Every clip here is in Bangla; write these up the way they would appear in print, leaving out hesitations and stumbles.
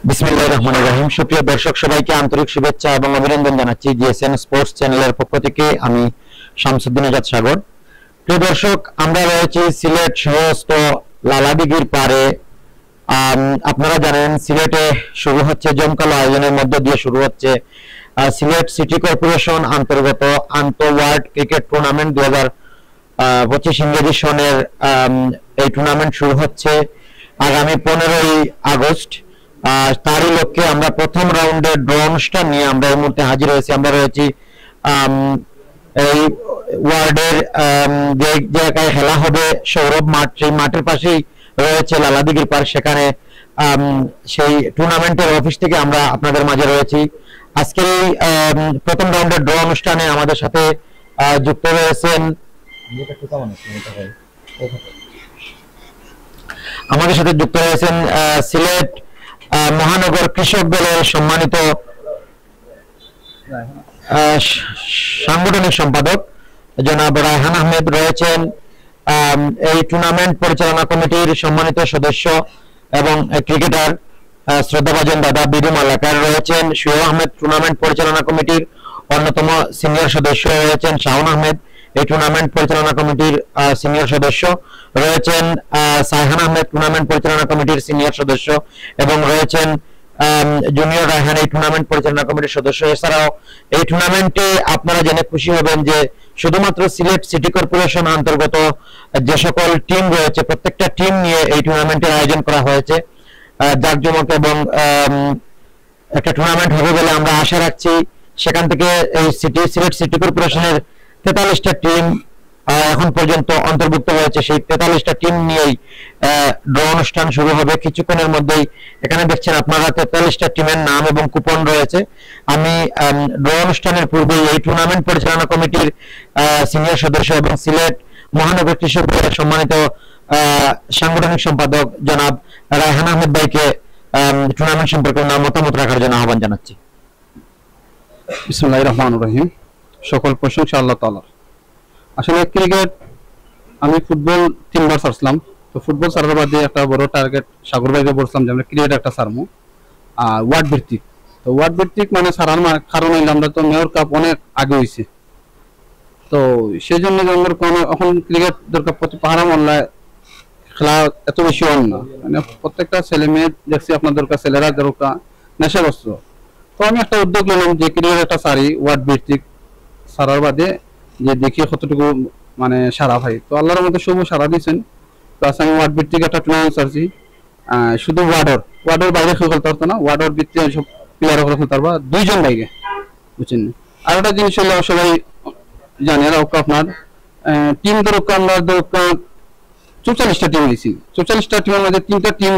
বিসমিল্লাহির রহমানির রহিম। সুপ্রিয় দর্শক সবাইকে আন্তরিক শুভেচ্ছা এবং অভিনন্দন জানাচ্ছি জিএসএন স্পোর্টস চ্যানেলের পক্ষ থেকে। আমি শামসুদ্দিন আজাদ সাগর। প্রিয় দর্শক, আমরা রয়েছি সিলেট শহরস্থ লালাদিঘির পারে। আপনারা জানেন সিলেটে শুরু হচ্ছে জমকালো আয়োজনের মধ্য দিয়ে শুরু হচ্ছে সিলেট সিটি কর্পোরেশন অন্তর্গত আন্তঃওয়ার্ড ক্রিকেট টুর্নামেন্ট 2025 ইংরেজি সনের এই টুর্নামেন্ট শুরু হচ্ছে আগামী 15ই আগস্ট। তারই লক্ষ্যে আমরা প্রথম রাউন্ডের ড্র অনুষ্ঠান নিয়ে আমরা এই মুহূর্তে হাজির হয়েছি। আমরা রয়েছি এই ওয়ার্ডের যে জায়গায় খেলা হবে সৌরভ মাঠ, সেই মাঠের পাশেই রয়েছে লালাদিঘির পার্ক। সেখানে সেই টুর্নামেন্টের অফিস থেকে আমরা আপনাদের মাঝে রয়েছি। আজকের এই প্রথম রাউন্ডের ড্র অনুষ্ঠানে আমাদের সাথে যুক্ত রয়েছেন সিলেট মহানগর কৃষক দলের সম্মানিত সাংগঠনিক সম্পাদক জনাব রায়হান আহমেদ, রয়েছেন এই টুর্নামেন্ট পরিচালনা কমিটির সম্মানিত সদস্য এবং ক্রিকেটার শ্রদ্ধাভাজন দাদা বিডু মালাকার, রয়েছেন শুয়েব আহমেদ টুর্নামেন্ট পরিচালনা কমিটির অন্যতম সিনিয়র সদস্য, রয়েছেন শাওন আহমেদ এই টুর্নামেন্ট পরিচালনা কমিটির সিনিয়র সদস্য, রয়েছেন সাইহান আহমেদ টুর্নামেন্ট পরিচালনা কমিটির সিনিয়র সদস্য এবং রয়েছেন জুনিয়র রায়হান এই টুর্নামেন্ট পরিচালনা কমিটির সদস্য। এছাড়াও এই টুর্নামেন্টে আপনারা জেনে খুশি হবেন যে শুধুমাত্র সিলেট সিটি কর্পোরেশন অন্তর্গত যে সকল টিম রয়েছে প্রত্যেকটা টিম নিয়ে এই টুর্নামেন্টের আয়োজন করা হয়েছে। জাঁকজমক এবং একটা টুর্নামেন্ট হবে বলে আমরা আশা রাখছি। সেখান থেকে এই সিলেট সিটি কর্পোরেশনের 43টা টিম এখন পর্যন্ত অন্তর্ভুক্ত হয়েছে। সেই 43টা টিম নিয়েই ড্র অনুষ্ঠান শুরু হবে কিছুক্ষণের মধ্যেই। এখানে দেখছেন আপনারা 43টা টিমের নাম এবং কুপন রয়েছে। আমি ড্র অনুষ্ঠানের পূর্বে এই টুর্নামেন্ট পরিচালনা কমিটির সিনিয়র সদস্য এবং সিলেট মহানগর কৃষক দলের সম্মানিত সাংগঠনিক সম্পাদক জনাব রায়হান আহমেদ ভাইকে টুর্নামেন্ট সম্পর্কে মতামত রাখার জন্য আহ্বান জানাচ্ছি। বিসমিল্লাহির রহমানির রহিম। সকল প্রশংসা আল্লাহ তাআলার। আসলে ক্রিকেট আমি ফুটবল 3বার ছাড়ছিলাম, তো ফুটবল ছাড়ার বাদে একটা বড় টার্গেট সাগর ভাইকে বলছিলাম যে আমরা ক্রিকেট একটা ছাড়মু ওয়ার্ড ভিত্তিক। তো ওয়ার্ড ভিত্তিক মানে ছাড়ার কারণ হইলে আমরা তো মেয়র কাপ অনেক আগে হয়েছে, তো সেই জন্য আমাদের কোনো এখন ক্রিকেট দরকার প্রতি পাহারা মহল্লায় খেলা এত বেশি হন না, মানে প্রত্যেকটা ছেলে মেয়ে দেখছি আপনার দরকার, ছেলেরা দরকার নেশাগ্রস্ত। তো আমি একটা উদ্যোগ নিলাম যে ক্রিকেট একটা সারি ওয়ার্ড ভিত্তিক সারার বাদে যে দেখি কতটুকু মানে সারা ভাই। তো আল্লাহর মধ্যে সবু সারা দিয়েছেন। প্লাস আমি ওয়ার্ড ভিত্তিক একটা টুর্নামেন্ট চাচ্ছি, শুধু ওয়ার্ডের বাইরে কেউ খেলতে পারতো না, ওয়ার্ডের ভিত্তিক সব প্লেয়ার খেলতে পারবা 2জন বাইরে, বুঝছেন। আর একটা জিনিস হলো সবাই জানে আপনার টিম দরকার, আমরা দরকার 44টা টিম হয়েছি। 44টা টিমের মধ্যে 3টা টিম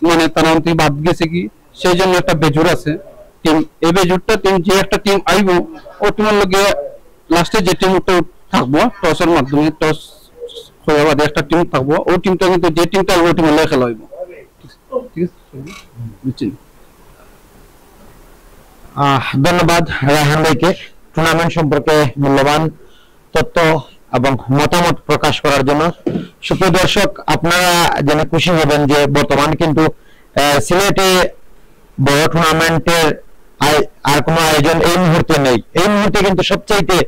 মানে তারা থেকে বাদ গেছে কি, সেই জন্য একটা বেজুর আছে টিম। এই বেজুরটা টিম যে একটা টিম আইব ও টিমের লগে লাস্টে যে টিমটা থাকবো টসের মাধ্যমে টস হয়ে বাদে একটা টিম থাকবো, ওই টিমটা কিন্তু যে টিমটা ওই টিমের লগে খেলা হইব, ঠিক আছে, বুঝছেন। ধন্যবাদ রায়হান ভাইকে টুর্নামেন্ট সম্পর্কে মূল্যবান তথ্য এবং মতামত প্রকাশ করার জন্য। সুপ্রিয় দর্শক, আপনারা জেনে খুশি হবেন যে বর্তমান কিন্তু সিলেটে বড় টুর্নামেন্টের আর কোনো আয়োজন এই মুহূর্তে নেই। এই মুহূর্তে কিন্তু সবচাইতে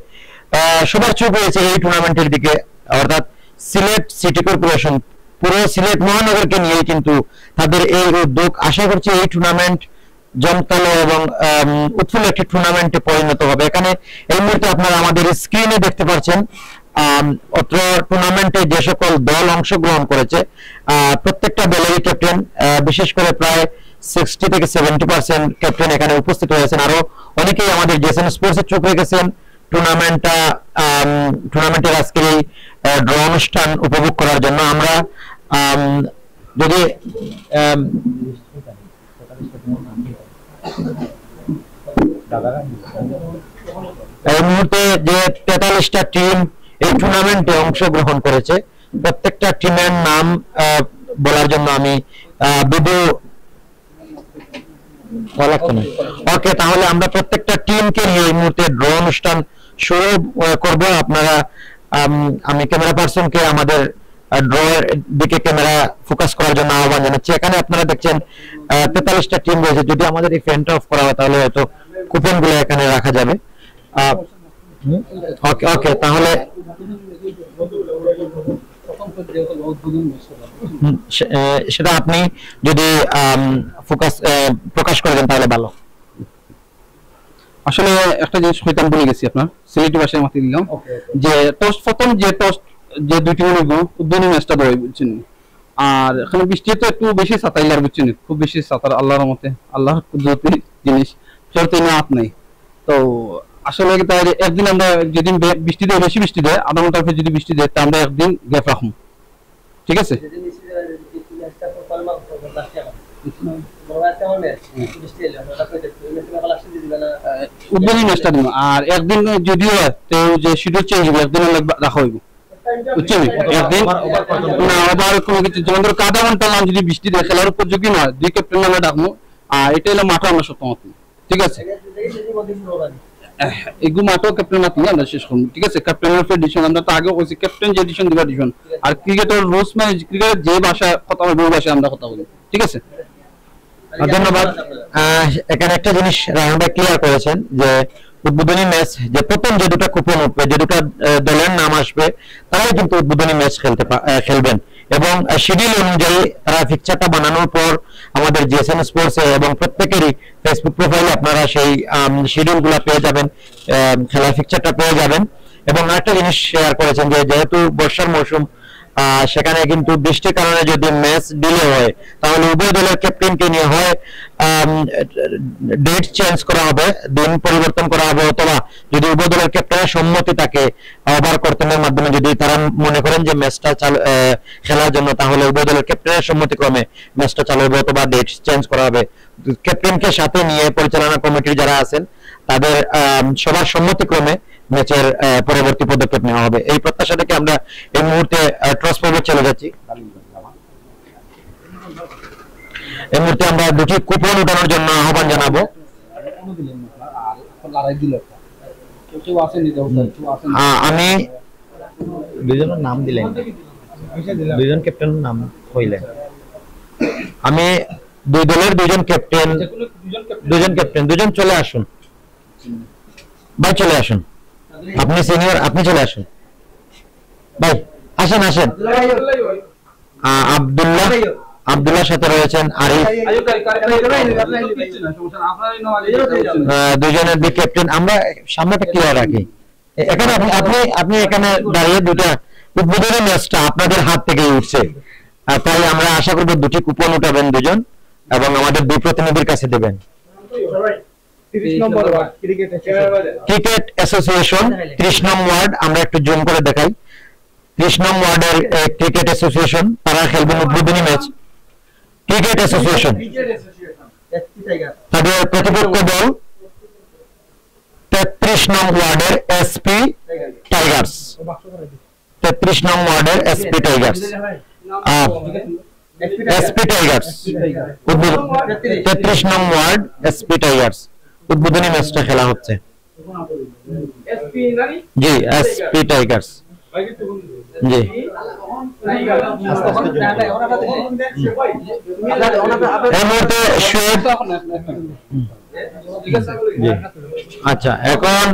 সবার চোখ রয়েছে এই টুর্নামেন্টের দিকে, অর্থাৎ সিলেট সিটি কর্পোরেশন পুরো সিলেট মহানগরকে নিয়েই কিন্তু তাদের এই উদ্যোগ। আশা করছি এই টুর্নামেন্ট জমকালো এবং উৎফুল্ল একটি টুর্নামেন্টে পরিণত হবে। এখানে এই মুহূর্তে আপনারা আমাদের স্ক্রিনে দেখতে পাচ্ছেন অত্র টুর্নামেন্টে যে সকল দল অংশগ্রহণ করেছে প্রত্যেকটা দলেরই ক্যাপ্টেন, বিশেষ করে প্রায় 60 থেকে 70% ক্যাপ্টেন এখানে উপস্থিত হয়েছেন। আরো অনেকেই আমাদের জেসন স্পোর্টস এর চোখ রেখেছেন টুর্নামেন্টের আজকের এই ড্র অনুষ্ঠান উপভোগ করার জন্য। আমরা যদি এই মুহূর্তে যে 43টা টিম এই টুর্নামেন্টে অংশগ্রহণ করেছে প্রত্যেকটা টিমের নাম বলার জন্য আমি ভিডিও ওকে, তাহলে আমরা প্রত্যেকটা টিমকে নিয়ে এই মুহূর্তে ড্র অনুষ্ঠান শুরু করব। আপনারা আমি ক্যামেরা পার্সনকে আমাদের ড্রয়ের দিকে ক্যামেরা ফোকাস করার জন্য আহ্বান জানাচ্ছি। এখানে আপনারা দেখছেন 43টা টিম রয়েছে। যদি আমাদের এই ফ্যানটা অফ করা হয় তাহলে হয়তো কুপনগুলো এখানে রাখা যাবে। ওকে ওকে, তাহলে সেটা আপনি যদি প্রকাশ করে দেন তাহলে ভালো। আসলে একটা জিনিস হইতাম ভুলে গেছি, আপনার সিলেটি ভাষায় মাতি দিলাম যে প্রথম যে দুই টিম উদ্বোধনী ম্যাচটা দেয় বুঝছেন। আর এখানে বৃষ্টি তো একটু বেশি সাতাইলার বুঝছেন, খুব বেশি সাঁতার আল্লাহর মতে, আল্লাহর কুদরতি জিনিস, ফেরতে না হাত নেই। তো আসলে তাই একদিন আমরা যেদিন বৃষ্টি দেয়, বেশি বৃষ্টি দেয়, আধা ঘন্টার পর যদি বৃষ্টি দেয় তা আমরা একদিন গ্যাপ রাখুন, ঠিক আছে? উদ্বোধনী ম্যাচটা দিন, আর একদিন যদিও যে শিডিউল চেঞ্জ হবে একদিন রাখা হইব বুঝছেন। একদিন না আবার কোনো কিছু যেমন ধরো আধা ঘন্টা নাম যদি বৃষ্টি দেয় খেলার উপযোগী নয়, দুই ক্যাপ্টেন আমরা ডাকবো, আর এটা হলো মাঠে আমরা সত্যমত, ঠিক আছে? এগুলো মাঠেও ক্যাপ্টেন মাতি আমরা শেষ করবো, ঠিক আছে? ক্যাপ্টেনের এডিশন আমরা তো আগে বলছি, ক্যাপ্টেন যে এডিশন দিবা এডিশন, আর ক্রিকেটের রুলস মানে ক্রিকেটের যে ভাষা কথা বলবো ওই ভাষায় আমরা কথা বলি, ঠিক আছে? ধন্যবাদ। এখানে একটা জিনিস রায়হান ভাই ক্লিয়ার করেছেন যে উদ্বোধনী ম্যাচ যে প্রথম যে দুটো কুপন উঠবে, যে দুটো দলের নাম আসবে, তারাই কিন্তু উদ্বোধনী ম্যাচ খেলবেন। এবং শিডিউল অনুযায়ী তারা ফিকচারটা বানানোর পর আমাদের জিএসএম স্পোর্টস এবং প্রত্যেকেরই ফেসবুক প্রোফাইলে আপনারা সেই শিডিউলগুলো পেয়ে যাবেন, খেলার ফিকচারটা পেয়ে যাবেন। এবং আরেকটা জিনিস শেয়ার করেছেন যে যেহেতু বর্ষার মৌসুম, সেখানে কিন্তু বৃষ্টির কারণে যদি ম্যাচ ডিলে হয় তাহলে উভয় দলের ক্যাপ্টেনকে নিয়ে হয় ডেট চেঞ্জ করা হবে, দিন পরিবর্তন করা হবে, অথবা যদি উভয় দলের ক্যাপ্টেনের সম্মতি থাকে ওভার কর্তনের মাধ্যমে যদি তারা মনে করেন যে ম্যাচটা খেলার জন্য, তাহলে উভয় দলের ক্যাপ্টেনের সম্মতিক্রমে ম্যাচটা চালু হবে অথবা ডেট চেঞ্জ করা হবে। ক্যাপ্টেনকে সাথে নিয়ে পরিচালনা কমিটির যারা আছেন তাদের সবার সম্মতিক্রমে ম্যাচের পরবর্তী পদক্ষেপ নেওয়া হবে। এই প্রত্যাশা থেকে আমরা এই মুহূর্তে টস পর্বে চলে যাচ্ছি। এই মুহূর্তে আমরা দুটি কুপন উঠানোর জন্য আহ্বান জানাবো। আমি দুজনের নাম দিলেন, দুজন ক্যাপ্টেনের নাম হইলেন। আমি দুই দলের দুজন ক্যাপ্টেন দুজন চলে আসুন ভাই, চলে আসুন। আপনি সিনিয়র, আপনি চলে আসুন ভাই, আসেন আসেন। আব্দুল্লাহর সাথে রয়েছেন আরিফ, দুজনের দুই ক্যাপ্টেন। আমরা সামনেটা ক্লিয়ার রাখি। এখানে আপনি এখানে দাঁড়িয়ে দুটা উদ্বোধনী ম্যাচটা আপনাদের হাত থেকে উঠছে, তাই আমরা আশা করবো দুটি কুপন উঠাবেন দুজন এবং আমাদের দুই প্রতিনিধির কাছে দেবেন। ক্রিকেট অ্যাসোসিয়েশন 30 নং ওয়ার্ড, আমরা একটু জুম করে দেখাই। 30 নং ওয়ার্ডের ক্রিকেট অ্যাসোসিয়েশন, তারা খেলবেন উদ্বোধনী ম্যাচ। ক্রিকেট অ্যাসোসিয়েশন তাদের প্রতিপক্ষ দল 33 নং ওয়ার্ডের এসপি টাইগার্স। 33 নং ওয়ার্ডের এসপি টাইগার্স, এসপি টাইগার্স 33 নং ওয়ার্ড এসপি টাইগার্স উদ্বোধনী ম্যাচটা খেলা হচ্ছে। জি, এসপি টাইগার্স, জি। এই মুহূর্তে আচ্ছা, এখন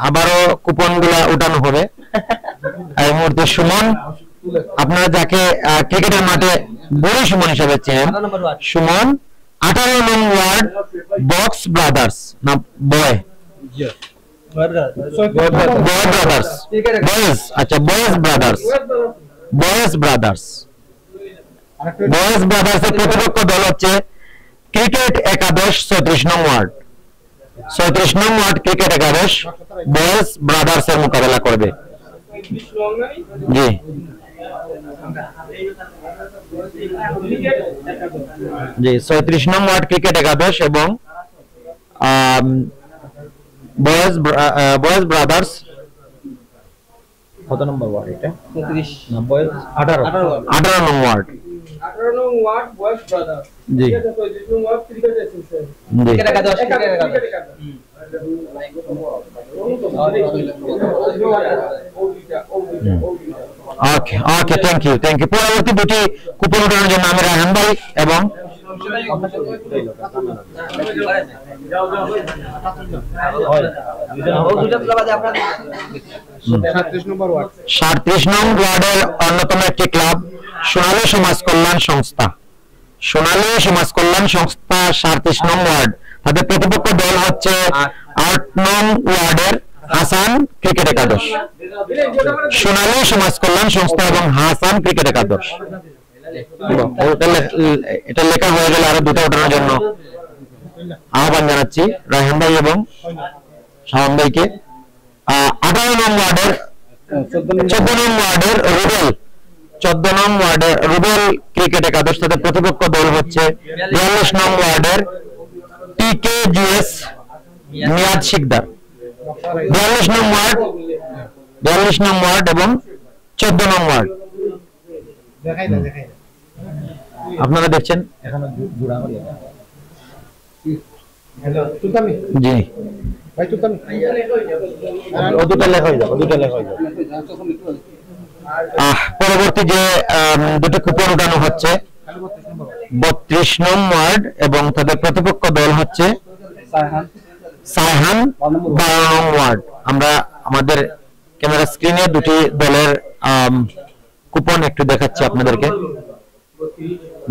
আবারও কুপন গুলা উঠানো হবে। এই মুহূর্তে সুমন, আপনারা যাকে ক্রিকেটের মাঠে বড় সুমন হিসেবে চেনেন, সুমন 18 নং ওয়ার্ড বক্স ব্রাদার্স না বয় ব্রাদার্স, বয়েজ, আচ্ছা বয়েজ ব্রাদার্স, বয়েজ ব্রাদার্স এর প্রতিপক্ষ দল হচ্ছে ক্রিকেট একাদশ 34 নং ওয়ার্ড। 34 নং ওয়ার্ড ক্রিকেট একাদশ বয়েজ ব্রাদার্স এর মোকাবেলা করবে। জি, জি 34 নং ওয়ার্ড ক্রিকেট একাদশ এবং বয়েজ ব্রাদার্স। কত নম্বর ওয়ার্ড এটা? 34 না, বয়েজ 18 নং ওয়ার্ড। 18 নং ওয়ার্ড বয়েজ ব্রাদার্স, জি। 34 নং ওয়ার্ড ক্রিকেট অ্যাসোসিয়েশন, ক্রিকেট একাদশ, ওকে ওকে, থ্যাংক ইউ থ্যাংক ইউ। পরবর্তী দুটি কুপন উঠানোর জন্য আমি রায়হান ভাই এবং সাঁত্রিশ নং ওয়ার্ডের অন্যতম একটি ক্লাব সোনালী সমাজ কল্যাণ সংস্থা। সোনালী সমাজ কল্যাণ সংস্থা 37 নং ওয়ার্ড, তাদের প্রতিপক্ষ দল হচ্ছে 8 নং ওয়ার্ডের হাসান ক্রিকেট একাদশ। সোনালী সমাজ কল্যাণ সংস্থা এবং হাসান ক্রিকেট একাদশ। এটা লেখা হয়ে গেলে আরো দুটো ওঠানোর জন্য আহ্বান জানাচ্ছি রায়হান ভাই এবং শাওন ভাইকে। 18 নং ওয়ার্ডের 14 নং ওয়ার্ডের রুবেল 14 নং ওয়ার্ডের রুবেল ক্রিকেট একাদশ, তাদের প্রতিপক্ষ দল হচ্ছে 42 নং ওয়ার্ডের টিকে জিএস মিয়াদ শিকদার। 42 নং ওয়ার্ড এবং 14 নং ওয়ার্ড আপনারা দেখছেন। জি পরবর্তী যে দুটো কুপন উঠানো হচ্ছে 32 নং ওয়ার্ড এবং তাদের প্রতিপক্ষ দল হচ্ছে সায়হান 12 নং ওয়ার্ড। আমরা আমাদের ক্যামেরা স্ক্রিনে দুটি দলের কুপন একটু দেখাচ্ছি আপনাদেরকে।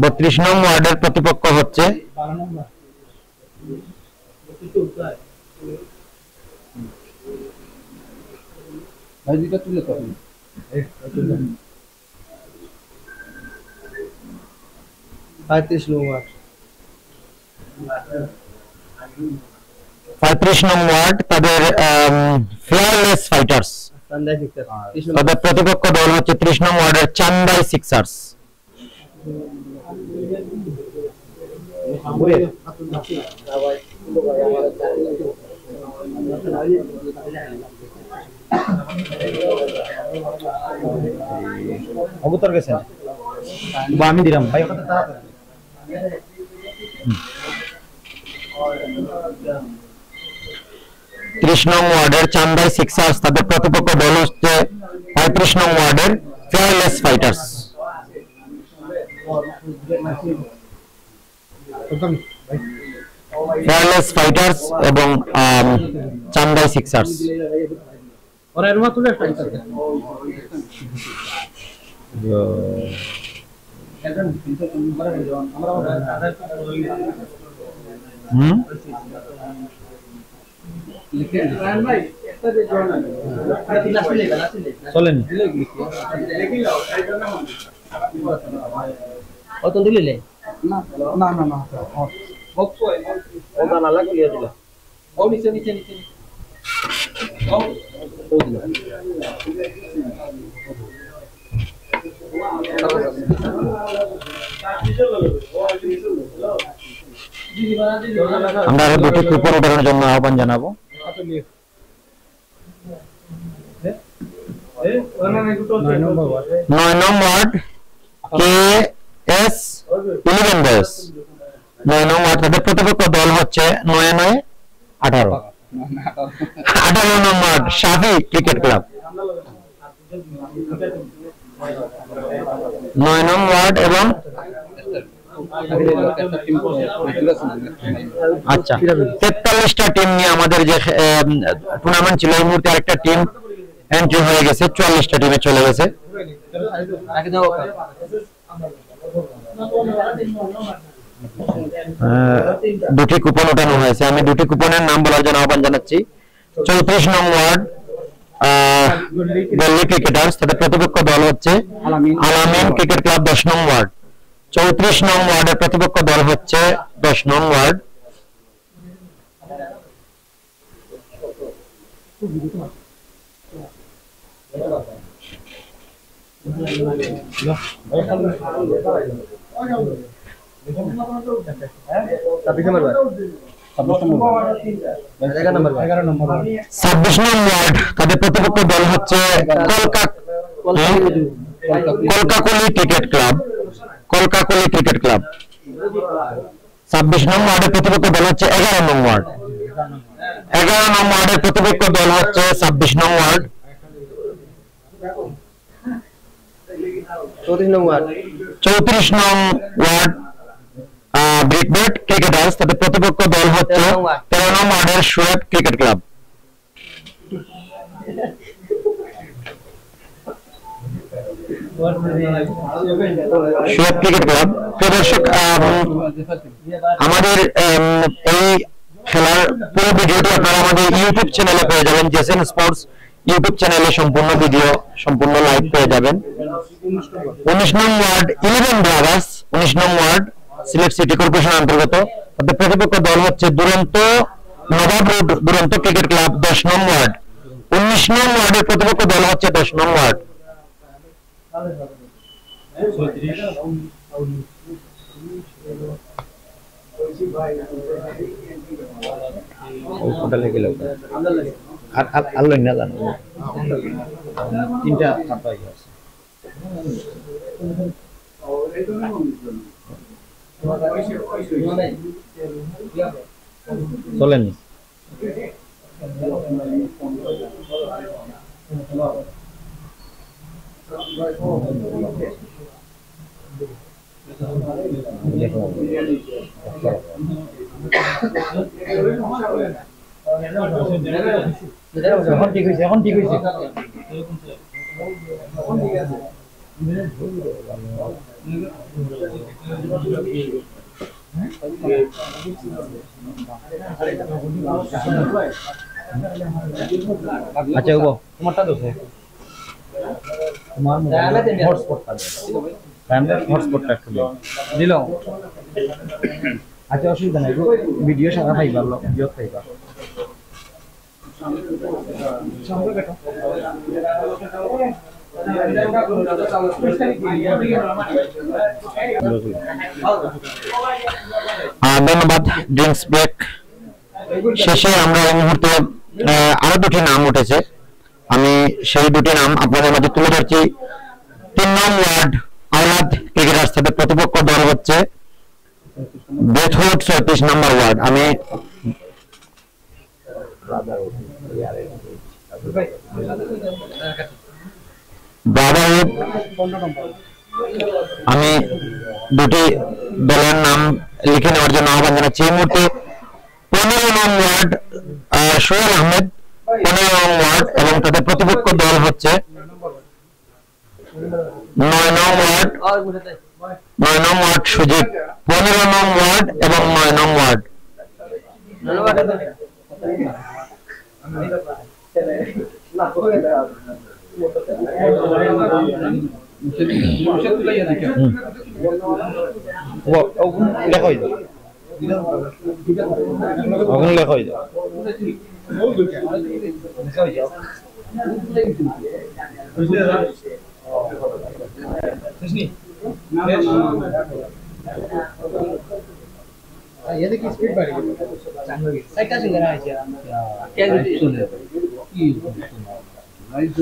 32 নং ওয়ার্ডের প্রতিপক্ষ হচ্ছে पैंतीस लोग 35 নং ওয়ার্ড, তাদের ফেয়ারলেস ফাইটার্স, তাদের প্রতিপক্ষ দল হচ্ছে 30 নং ওয়ার্ডের চান্দাই সিক্সার্স। অবতর গেছেন বা আমি দিলাম ভাই ওটা তাড়াতাড়ি 30 নং ওয়ার্ডের চান্দাই সিক্সার্স, তাদের প্রতিপক্ষ দল হচ্ছে 35 নং ওয়ার্ডের ফেয়ারলেস ফাইটার্স। ফেয়ারলেস ফাইটার্স এবং চান্দাই সিক্সার্স। और एरमा तुझे फाइटर চলেন কত দিলে না না না না বক্স ও গানা লাগিয়ে দিল ও নিচে নিচে নিচে আমরা আরো দুটি কুপন উঠানোর জন্য আহ্বান জানাবো। 9 নং ওয়ার্ড কে এস 11 বয়স। 9 নং ওয়ার্ড, তাদের প্রতিপক্ষ দল হচ্ছে 9 18 নং ওয়ার্ড শাফি ক্রিকেট ক্লাব। 9 নং ওয়ার্ড এবং আচ্ছা 43টা টিম নিয়ে আমাদের যে টুর্নামেন্ট ছিল, এই মুহূর্তে আরেকটা টিম এন্ট্রি হয়ে গেছে, 44টা টিমে চলে গেছে। দুটি কুপন ওঠানো হয়েছে, আমি দুটি কুপনের নাম বলার জন্য আহ্বান জানাচ্ছি। 34 নং ওয়ার্ড গল্লি ক্রিকেটার্স, তাদের প্রতিপক্ষ দল হচ্ছে আলামিন ক্রিকেট ক্লাব 10 নং ওয়ার্ড। 34 নং ওয়ার্ডের প্রতিপক্ষ দল হচ্ছে 10 নং ওয়ার্ড। ছাব্বিশ নং ওয়ার্ড, তাদের প্রতিপক্ষ দল হচ্ছে কলকাকলি ক্রিকেট ক্লাব। কলকাকলি ক্রিকেট ক্লাব 26 নং ওয়ার্ডের প্রতিপক্ষ দল হচ্ছে 11 নং ওয়ার্ড। 11 নং ওয়ার্ডের প্রতিপক্ষ দল হচ্ছে 26 নং ওয়ার্ড। 34 নং ওয়ার্ড 34 নং ওয়ার্ড ব্রিকবেট ক্রিকেটার্স, তাদের প্রতিপক্ষ দল হচ্ছে 13 নং ওয়ার্ডের Shoaib cricket club. Shoaib cricket club. প্রিয় দর্শক, আমাদের এই খেলার পুরো ভিডিওটি আপনারা আমাদের ইউটিউব চ্যানেলে পেয়ে যাবেন, জেসেন স্পোর্টস ইউটিউব চ্যানেলে সম্পূর্ণ ভিডিও, সম্পূর্ণ লাইভ পেয়ে যাবেন। 19 নং ওয়ার্ড 11 ব্রাদার্স, 19 নং ওয়ার্ড সিলেট সিটি কর্পোরেশন অন্তর্গত, তাদের প্রতিপক্ষ দল হচ্ছে দুরন্ত নবাব রোড দুরন্ত ক্রিকেট ক্লাব 10 নং ওয়ার্ড। 19 নং ওয়ার্ডের প্রতিপক্ষ দল হচ্ছে 10 নং ওয়ার্ড। চলেনি এখন ঠিক হয়েছে, এখন ঠিক হয়েছে। আচ্ছা তোমারটা দোষে তোমার হটস্পটটা হটস্পটটা একটু দিল। আচ্ছা অসুবিধা নাই, ভিডিও সারা পাইবার ভিডিও পাইবা। ধন্যবাদ। ড্রিঙ্কস ব্রেক শেষে আমরা এই মুহূর্তে আরো দুটি নাম উঠেছে, আমি সেই দুটি নাম আপনাদের মাঝে তুলে ধরছি। 3 নং ওয়ার্ড আওলাদ ক্রিকেটার্স, তাদের প্রতিপক্ষ দল হচ্ছে বেথউড 34 নম্বর ওয়ার্ড। আমি ব্রাদারহুড, আমি দুটি দলের নাম লিখে নেওয়ার জন্য আহ্বান জানাচ্ছি। এই মুহূর্তে 15 নং ওয়ার্ড সোহেল আহমেদ 15 নং ওয়ার্ড এবং তাদের প্রতিপক্ষ দল হচ্ছে 9 নং ওয়ার্ড, 9 নং ওয়ার্ড সুজিত, 15 নং ওয়ার্ড এবং 9 নং ওয়ার্ড। ये देखिए स्पीड बढ़ गई चांगो की साइड का सिंगर है क्या सुने की नाइस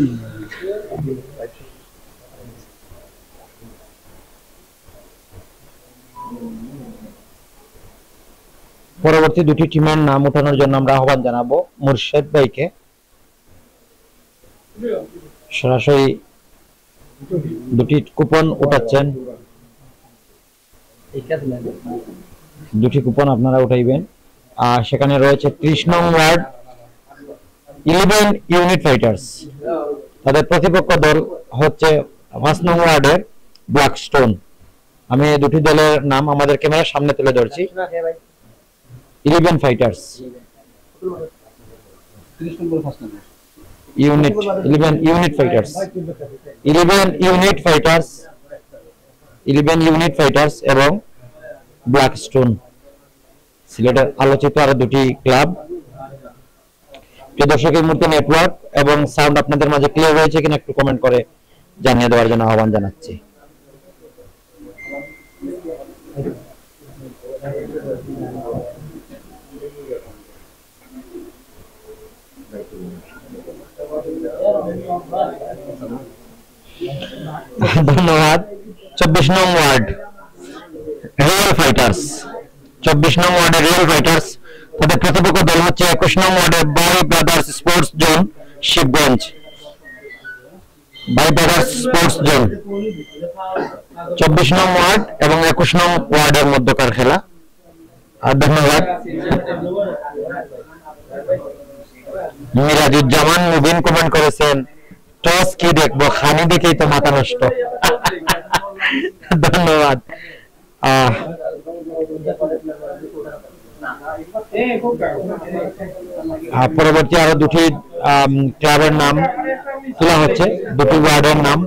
পরবর্তী দুটি টিমের নাম ওঠানোর জন্য আমরা আহ্বান জানাবো মুর্শেদ ভাইকে। সরাসরি দুটি কুপন উঠাচ্ছেন, দুটি কুপন আপনারা উঠাইবেন। আর সেখানে রয়েছে 30 নং ওয়ার্ড 11 ইউনিট ফাইটার্স, তাদের প্রতিপক্ষ দল হচ্ছে 5 নং ওয়ার্ডের ব্ল্যাকস্টোন। আমি দুটি দলের নাম আমাদের ক্যামেরার সামনে তুলে ধরছি। 11 fighters unit 11 unit fighters 11 unit fighters 11 unit fighters এবং ব্ল্যাকস্টোন, সিলেটের আলোচিত আরো দুটি ক্লাব। প্রিয় দর্শক, এই মুহূর্তে নেটওয়ার্ক এবং সাউন্ড আপনাদের মাঝে ক্লিয়ার হয়েছে কিনা একটু কমেন্ট করে জানিয়ে দেওয়ার জন্য আহ্বান জানাচ্ছি। ধন্যবাদ। 24 নং ওয়ার্ড রিয়েল ফাইটার্স, 24 নং ওয়ার্ডের রিয়েল ফাইটার্স, তাদের প্রতিপক্ষ দল হচ্ছে 21 নং ওয়ার্ডের বাই ব্রাদার্স স্পোর্টস জোন শিবগঞ্জ। বাইবাগাস স্পোর্টস জোন 24 নং ওয়ার্ড এবং 21 নং ওয়ার্ডের মধ্যকার খেলা। ধন্যবাদ। মিরাজুজ্জামান মুবিন কমেন্ট করেছেন, টস কি দেখবো, খানি দেখেই তো মাথা নষ্ট। ধন্যবাদ। পরবর্তী আরো দুটি ক্লাবের নাম তোলা হচ্ছে, দুটি ওয়ার্ডের নাম।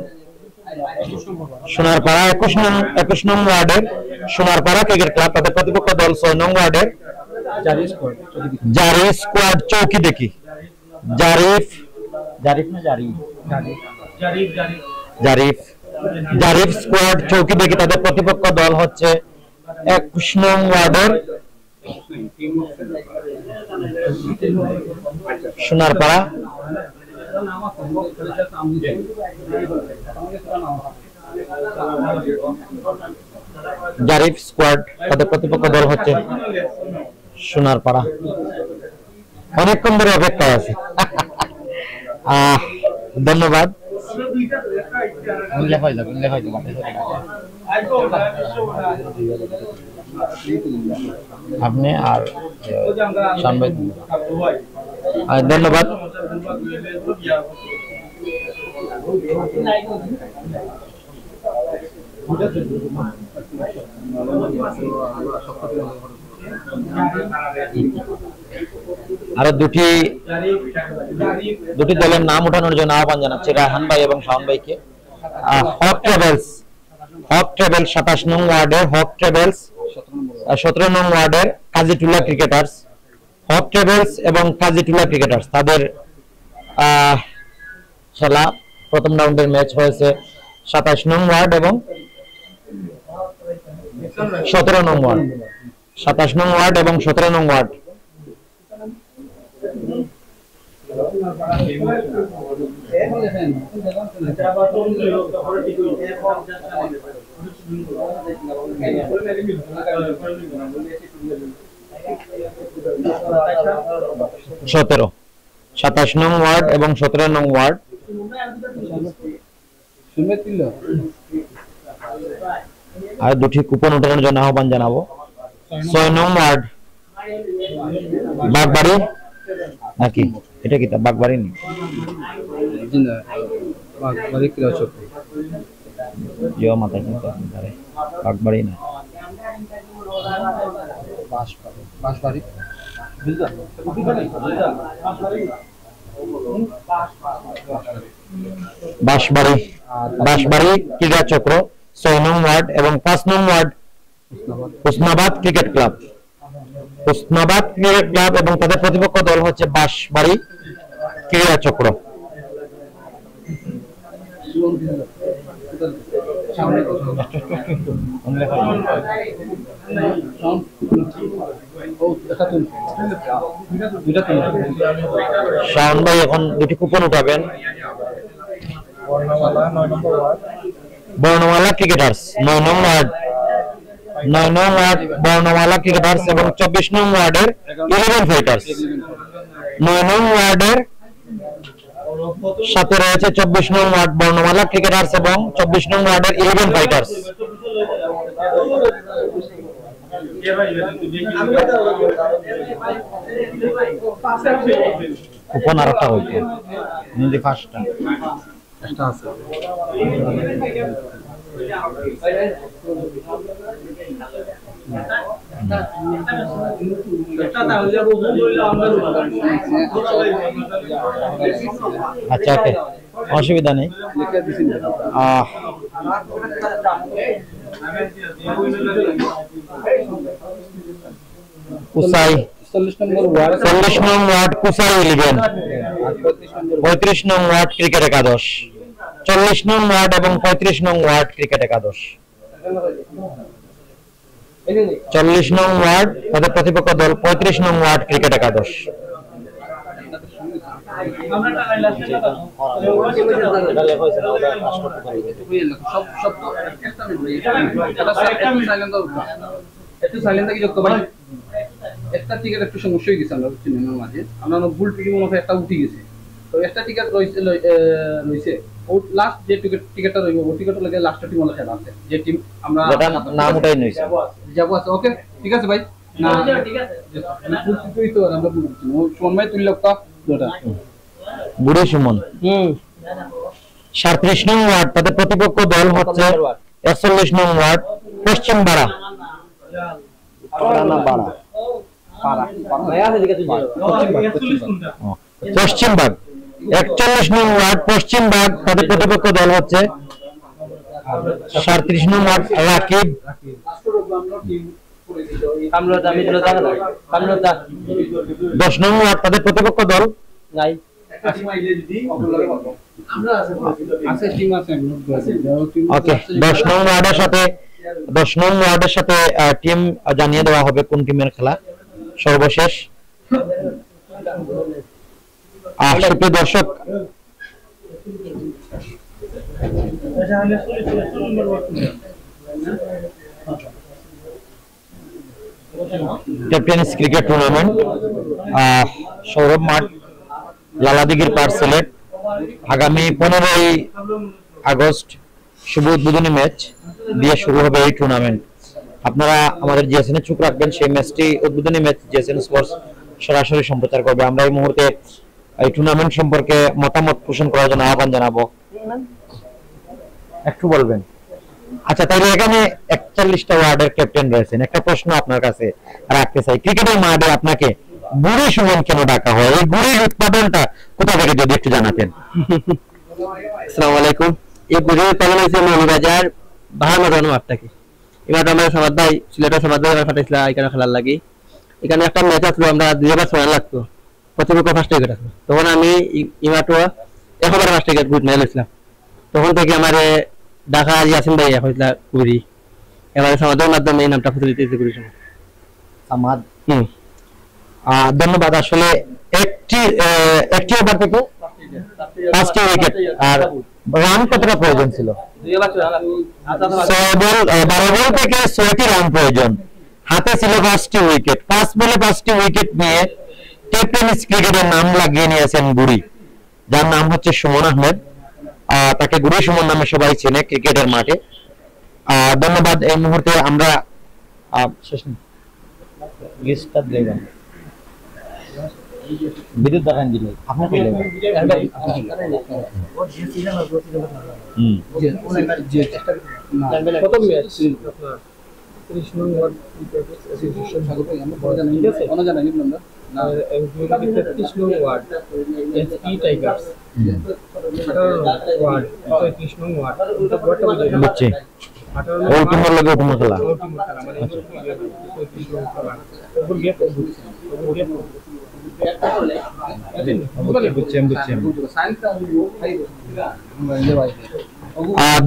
সোনারপাড়া 21 নং ওয়ার্ডের সোনারপাড়া ক্রিকেট ক্লাব, তাদের প্রতিপক্ষ দল 6 নং ওয়ার্ডের জারি স্কোয়াড চৌকি দেখি। জারিফ স্কোয়াড চৌকি দেখি, তাদের প্রতিপক্ষ দল হচ্ছে 21 নং ওয়ার্ডের সোনারপাড়া। জারিফ স্কোয়াড, তাদের প্রতিপক্ষ দল হচ্ছে সোনারপাড়া। অনেকক্ষণ ধরে অপেক্ষা আছে। ধন্যবাদ। আপনি আর ধন্যবাদ। আরো দুটি দলের নাম উঠানোর জন্য আহ্বান জানাচ্ছি রায়হান ভাই এবং শাওন ভাইকে। হক ট্রাভেলস 27 নং ওয়ার্ডের হক ট্রাভেলস, 17 নং ওয়ার্ডের কাজীটুলা ক্রিকেটার্স। হক ট্রাভেলস এবং কাজীটুলা ক্রিকেটার্স, তাদের খেলা প্রথম রাউন্ডের ম্যাচ হয়েছে 27 নং ওয়ার্ড এবং 17 নং ওয়ার্ড। 27 নং ওয়ার্ড এবং 17 নং ওয়ার্ড। সতেরো 27 নং ওয়ার্ড এবং 17 নং ওয়ার্ড। আর দুটি কুপন উঠানোর জন্য আহ্বান জানাবো। 6 নং ওয়ার্ড বাগবাড়ি নাকি এটা কি বাগবাড়ি নেই, মাথায় বাগবাড়ি না, বাঁশবাড়ি ক্রীড়া চক্র 6 নং ওয়ার্ড এবং 5 নং ward Hosnabad cricket club. Hosnabad cricket club এবং তাদের প্রতিপক্ষ দল হচ্ছে বাঁশবাড়ি ক্রীড়া চক্র। শাওন ভাই এখন দুটি কুপন উঠাবেন। বর্ণমালা ক্রিকেটার্স 9 নং ওয়ার্ড বর্ণমালা ক্রিকেটার্স এবং 24 নং ওয়ার্ডের 11 ফাইটার্স। 9 নং ওয়ার্ডের সাথে রয়েছে 24 নং ওয়ার্ড বর্ণমালা ক্রিকেটার্স এবং 24 নং ওয়ার্ডের 11 ফাইটার্স। কুপন আর একটা হইছে নিজে ফার্স্টটা একটা আছে। আচ্ছা ওকে, অসুবিধা নেই। কুসাই 40 নং ওয়ার্ড কুসাই 11, 35 নং ওয়ার্ড ক্রিকেট একাদশ। 40 নং ওয়ার্ড এবং 35 নং ওয়ার্ড ক্রিকেট একাদশ। 40 নং ওয়ার্ড তাদের প্রতিপক্ষ দল 35 নং ওয়ার্ড ক্রিকেট একাদশ। একটা টিকেট একটু সমস্যা হয়ে গেছে, আমরা সিনেমার মাঝে আমরা ভুল টিকিট মনে হয় একটা উঠে গেছে, তো একটা টিকেট রয়েছে ও লাস্ট যে টিকেটটা রইব ও টিকেটটা লাগে লাস্ট টিম হলো খেলা আছে যে টিম আমরা যেটা নাম উঠাই নইছে যাবো আছে ওকে ঠিক আছে ভাই না ঠিক আছে তুই তো আমরা বলছি ও সময় তুই লোকটা দুটা বুড়ি সুমন 37 নং ওয়ার্ড তাদের প্রতিপক্ষ দল হচ্ছে 41 নং ওয়ার্ড পশ্চিম পাড়া পশ্চিম বাগ 41 নং ওয়ার্ড পশ্চিম বাগ তাদের প্রতিপক্ষ দল হচ্ছে 37 নং ওয়ার্ড রাকিব 10 নং ওয়ার্ড তাদের প্রতিপক্ষ দল নাই ওকে 10 নং ওয়ার্ডের সাথে টিম জানিয়ে দেওয়া হবে কোন টিমের খেলা সর্বশেষ সুপ্রিয় দর্শক টেনিস ক্রিকেট টুর্নামেন্ট সৌরভ মাঠ লালাদিঘির পার সিলেট আগামী 15ই আগস্ট শুভ উদ্বোধনী ম্যাচ দিয়ে শুরু হবে এই টুর্নামেন্ট। আপনারা আমাদের জিএসএন চোখ রাখবেন, সেই ম্যাচটি উদ্বোধনী ম্যাচ জিএসএন স্পোর্টস সরাসরি সম্প্রচার করবে। আমরা এই মুহূর্তে এই টুর্নামেন্ট সম্পর্কে মতামত পোষণ করার জন্য আহ্বান জানাবো। একটু বলবেন। আচ্ছা, তাহলে এখানে 41টা ওয়ার্ডের ক্যাপ্টেন রয়েছেন। একটা প্রশ্ন আপনার কাছে রাখতে চাই, ক্রিকেটের মাঠে আপনাকে বুড়ি সুমন কেন ডাকা হয়? এই বুড়ির উৎপাদনটা কোথা থেকে যদি একটু জানাতেন। আসসালামু আলাইকুম। এই বুড়ির উৎপাদন হচ্ছে মৌলবাজার বাহার মাঠটাকে। এবার আমরা সবার ভাই সিলেটের সবার ভাই ফাটাইছিল এখানে খেলার লাগি। এখানে একটা ম্যাচ আসলো, আমরা 2 ওভার সময় লাগতো, প্রতিপক্ষ ফার্স্ট উইকেট আসলো। তখন আমি ইমাটো 1 ওভার ফার্স্ট উইকেট গুড নিয়েছিলাম। তখন থেকে আমার ঢাকা ইয়াসিন ভাই হয়েছিল কুড়ি। এবারে সমাজের মাধ্যমে এই নামটা প্রচলিত হয়েছে কুড়ি সময় সামাদ। ধন্যবাদ। আসলে একটি ওভার থেকে 5টি উইকেট। আর রান কতটা প্রয়োজন ছিল? 12 বল থেকে 6টি রান প্রয়োজন। হাতে ছিল 5টি উইকেট। 5 বলে 5টি উইকেট নিয়ে টেনিস ক্রিকেটের নাম লাগিয়ে নিয়েছেন বুড়ি, যার নাম হচ্ছে সুমন আহমেদ। তাকে বুড়ি সুমন নামে সবাই চেনে ক্রিকেটের মাঠে। ধন্যবাদ। এই মুহূর্তে আমরা বিদ্যুৎ দেখান দিলে আপনাকে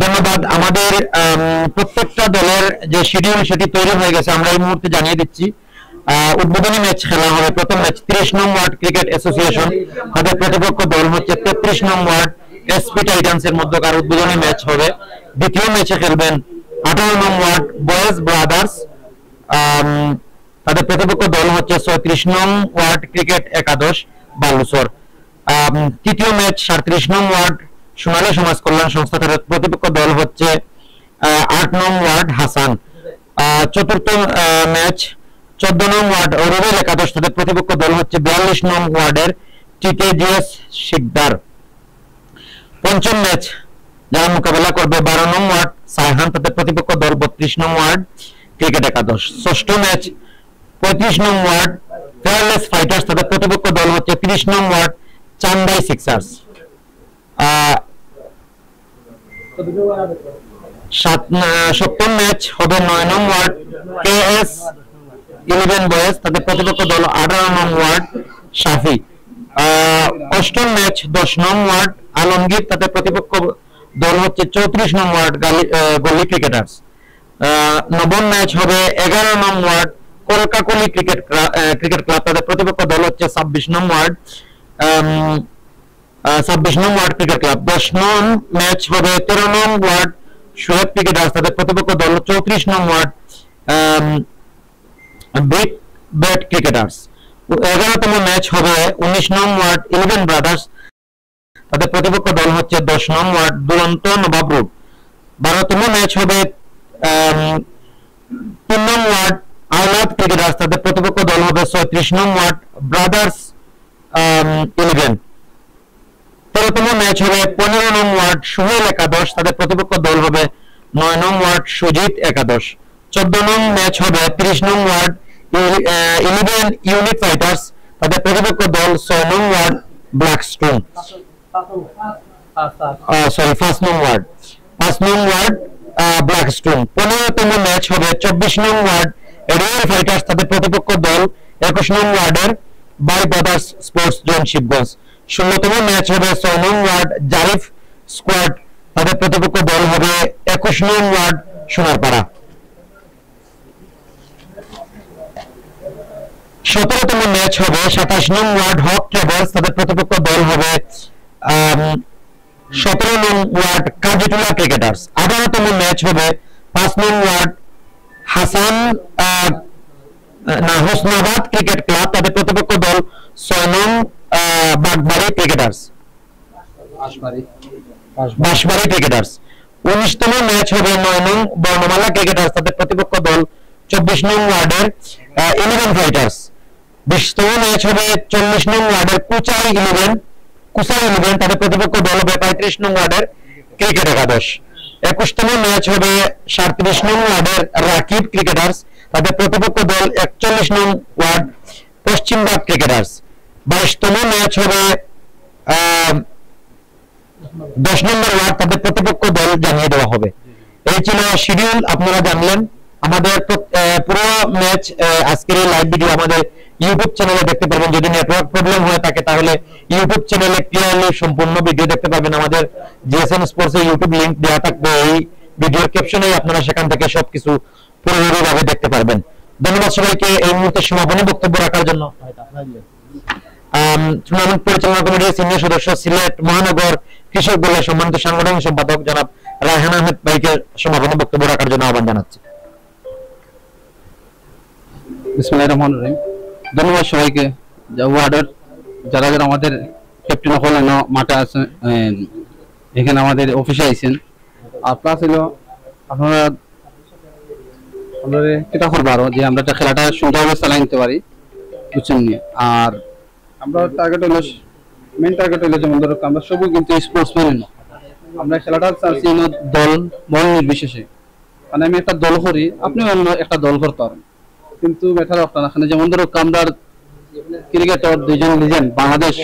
ধন্যবাদ। আমাদের প্রত্যেকটা দলের যে শিডিউল সেটি তৈরি হয়ে গেছে, আমরা এই মুহূর্তে জানিয়ে দিচ্ছি। উদ্বোধনী ম্যাচ খেলা হবে। প্রথম ম্যাচ 30 নং ওয়ার্ড ক্রিকেট অ্যাসোসিয়েশন, তাদের প্রতিপক্ষ দল হচ্ছে 33 নং ওয়ার্ড এসপি টাইটান্স এর মধ্যকার উদ্বোধনী ম্যাচ হবে। দ্বিতীয় ম্যাচে খেলবেন 18 নং ওয়ার্ড বয়েজ ব্রাদার্স, তাদের প্রতিপক্ষ দল হচ্ছে 34 নং ওয়ার্ড ক্রিকেট একাদশ বালুচর। তৃতীয় ম্যাচ 37 নং ওয়ার্ড সোনালী সমাজ কল্যাণ সংস্থা, তাদের প্রতিপক্ষ দল হচ্ছে 8 নং ওয়ার্ড হাসান। চতুর্থ ম্যাচ 14 নং ওয়ার্ড রুবেল একাদশ, তাদের প্রতিপক্ষ দল হচ্ছে 42 নং ওয়ার্ডের টিকেজিএস শিকদার। পঞ্চম ম্যাচ যারা মোকাবেলা করবে 12 নং ওয়ার্ড সাইহান, তাদের প্রতিপক্ষ দল 32 নং ওয়ার্ড ক্রিকেট একাদশ। ষষ্ঠ ম্যাচ 35 নং ওয়ার্ড ফেয়ারলেস ফাইটার্স, তাদের প্রতিপক্ষ দল হচ্ছে 30 নং ওয়ার্ড চান্দাই সিক্সার্স। সপ্তম ম্যাচ হবে 9 নং ওয়ার্ড কেএস 11 বয়েজ, তাদের প্রতিপক্ষ দল 18 নং ওয়ার্ড শাফি। অষ্টম ম্যাচ 10 নং ওয়ার্ড আলমগীর, তাদের প্রতিপক্ষ দল হচ্ছে 34 নং ওয়ার্ড গলি ক্রিকেটার্স। নবম ম্যাচ হবে 11 নং ওয়ার্ড কলকাকলি ক্রিকেট ক্লাব, তাদের প্রতিপক্ষ দল হচ্ছে 26 নং ওয়ার্ড ক্রিকেট ক্লাব। 10 নং ম্যাচ হবে 13 নং ওয়ার্ড শোয়েব ক্রিকেটার্স, তাদের প্রতিপক্ষ দল 34 নং ওয়ার্ড ব্রিক ব্যাট ক্রিকেটার্স। 11তম ম্যাচ হবে 19 নং ওয়ার্ড 11 ব্রাদার্স, তাদের প্রতিপক্ষ দল হচ্ছে 10 নং ওয়ার্ড দুরন্ত নবাব রোড। 12তম ম্যাচ হবে 3 নং ওয়ার্ড আওলাদ ক্রিকেটার্স, তাদের প্রতিপক্ষ দল হবে 36 নং ওয়ার্ড ব্রাদার্স 11। 13তম ম্যাচ হবে 15 নং ওয়ার্ড সোহেল একাদশ, তাদের প্রতিপক্ষ দল হবে 9 নং ওয়ার্ড সুজিত একাদশ। 14 নং ম্যাচ হবে 30 নং ওয়ার্ড 11 ইউনিট ফাইটার্স, তাদের প্রতিপক্ষ দল 6 নং ওয়ার্ড ব্ল্যাকস্টোন, সরি 5 নং ওয়ার্ড ব্ল্যাকস্টোন। 15তম ম্যাচ হবে 24 নং ওয়ার্ড রয়্যাল ফাইটার্স, তাদের প্রতিপক্ষ দল 21 নং ওয়ার্ডের বাই ব্রাদার্স স্পোর্টস জোন শিবগঞ্জ। 16তম ম্যাচ হবে 6 নং ওয়ার্ড জারিফ স্কোয়াড, তাদের প্রতিপক্ষ দল হবে 21 নং ওয়ার্ড সোনারপাড়া। 17তম ম্যাচ হবে 27 নং ওয়ার্ড হক ট্রেভার্স, তাদের প্রতিপক্ষ দল হবে 17 নং ওয়ার্ড কাজিটুলা ক্রিকেটার্স। 18তম ম্যাচ হবে 5 নং ওয়ার্ড হোসনাবাদ ক্রিকেট ক্লাব, তাদের প্রতিপক্ষ দল 6 নং Bagbari cricketers Banshbari cricketers. 19তম match হবে 9 নং বর্ণমালা ক্রিকেটার্স, তাদের প্রতিপক্ষ দল 24 নং ওয়ার্ডের 11 ফাইটার্স। 20তম ম্যাচ হবে 40 নং ওয়ার্ডের কুচাই 11, তাদের প্রতিপক্ষ দল হবে 35 নং ওয়ার্ডের ক্রিকেট একাদশ। 21তম ম্যাচ হবে 37 নং ওয়ার্ডের রাকিব ক্রিকেটার্স, তাদের প্রতিপক্ষ দল 41 নং ওয়ার্ড পশ্চিমবাগ ক্রিকেটার্স। 22তম ম্যাচ হবে 10 নম্বর ওয়ার্ড, তাদের প্রতিপক্ষ দল জানিয়ে দেওয়া হবে। এই ছিল শিডিউল, আপনারা জানলেন। আমাদের পুরো ম্যাচ আজকের এই লাইভ ভিডিও আমাদের ইউটিউব চ্যানেলে দেখতে পারবেন। যদি নেটওয়ার্ক প্রবলেম হয়ে থাকে তাহলে ইউটিউব চ্যানেলে ক্লিয়ারলি সম্পূর্ণ ভিডিও দেখতে পারবেন। আমাদের জিএসএম স্পোর্টস এর ইউটিউব লিংক দেওয়া থাকবে এই ভিডিওর ক্যাপশনে, আপনারা সেখান থেকে সবকিছু পুরোপুরিভাবে দেখতে পারবেন। ধন্যবাদ সবাইকে এই মুহূর্তে সমাপনী বক্তব্য রাখার জন্য। টুর্নামেন্ট পরিচালনা কমিটির সিনিয়র সদস্য সিলেট মহানগর কৃষক দলের সম্মানিত সাংগঠনিক সম্পাদক জনাব রায়হান আহমেদ ভাইকে সমাপনী বক্তব্য রাখার জন্য আহ্বান জানাচ্ছি। বিসমিল্লাহির রহমানির রহিম। ধন্যবাদ সবাইকে, ওয়ার্ডের যারা যারা আমাদের ক্যাপ্টেন হল মাঠে আছে, এখানে আমাদের অফিসে আইছেন। আপনার ছিল আপনারা এটা করবারও যে আমরা খেলাটা সুন্দরভাবে চালাই নিতে পারি, বুঝছেন নি। আর আমরা টার্গেট হলো, মেইন টার্গেট হলো যেমন ধরো আমরা সবই কিন্তু স্পোর্টসম্যান, আমরা খেলাটা চাচ্ছি দল মন নির্বিশেষে। মানে আমি একটা দল করি, আপনি অন্য একটা দল করতে পারেন, কিন্তু ম্যাটার আপনার এখানে যেমন ধরো আমরা ক্রিকেটার দুইজন লিজেন্ড বাংলাদেশ,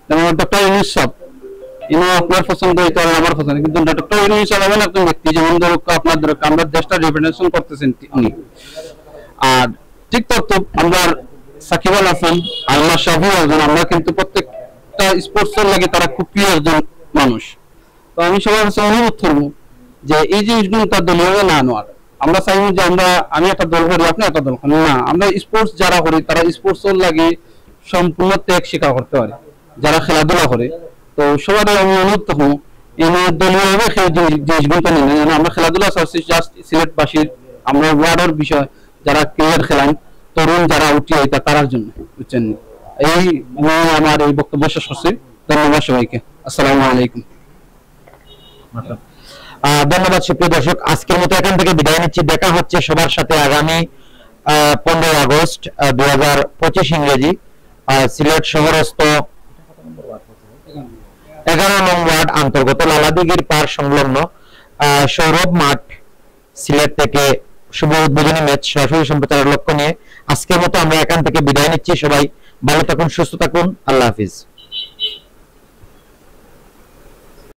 যেমন ডক্টর ইউনুস সাহেব, ইনি আপনার পছন্দ হইতে পারেন, আমার পছন্দ, কিন্তু ডক্টর ইউনুস সাহেব এমন একজন ব্যক্তি যেমন ধরো আপনার ধরো আমরা দেশটা রিপ্রেজেন্টেশন করতেছেন উনি। আর ঠিক তত আমরা সাকিব আল হাসান, আল্লাহ শাহু একজন, আমরা কিন্তু প্রত্যেকটা স্পোর্টসের লাগে তারা খুব প্রিয় একজন মানুষ। তো আমি সবার কাছে অনুরোধ করবো যে এই জিনিসগুলো তার দলীয় না আনোয়ার। আমরা চাইব যে আমি একটা দল করি, আপনি একটা দল করেন না, আমরা স্পোর্টস যারা করি তারা স্পোর্টসের লাগে সম্পূর্ণ ত্যাগ স্বীকার করতে পারে যারা খেলাধুলা করে। তো সবার আমি অনুরোধ করবো দলীয় ভাবে জিনিসগুলো নিয়ে, আমরা খেলাধুলা চাচ্ছি জাস্ট সিলেটবাসীর, আমরা ওয়ার্ডের বিষয় যারা ক্রিকেট খেলান তরুণ যারা উঠি হয় তার জন্য, বুঝছেন। এই আমার এই বক্তব্য শেষ করছি। ধন্যবাদ সবাইকে, আসসালামু আলাইকুম। ধন্যবাদ সুপ্রিয় দর্শক, আজকের মতো এখান থেকে বিদায় নিচ্ছি। দেখা হচ্ছে সবার সাথে আগামী 15 আগস্ট 2025 ইংরেজি সিলেট শহরস্থ 11 নং ওয়ার্ড অন্তর্গত লালাদিঘির পার সংলগ্ন সৌরভ মাঠ সিলেট থেকে শুভ উদ্বোধনী ম্যাচ সরাসরি সম্প্রচারের লক্ষ্য নিয়ে আজকের মতো আমরা এখান থেকে বিদায় নিচ্ছি। সবাই ভালো থাকুন, সুস্থ থাকুন, আল্লাহ হাফিজ।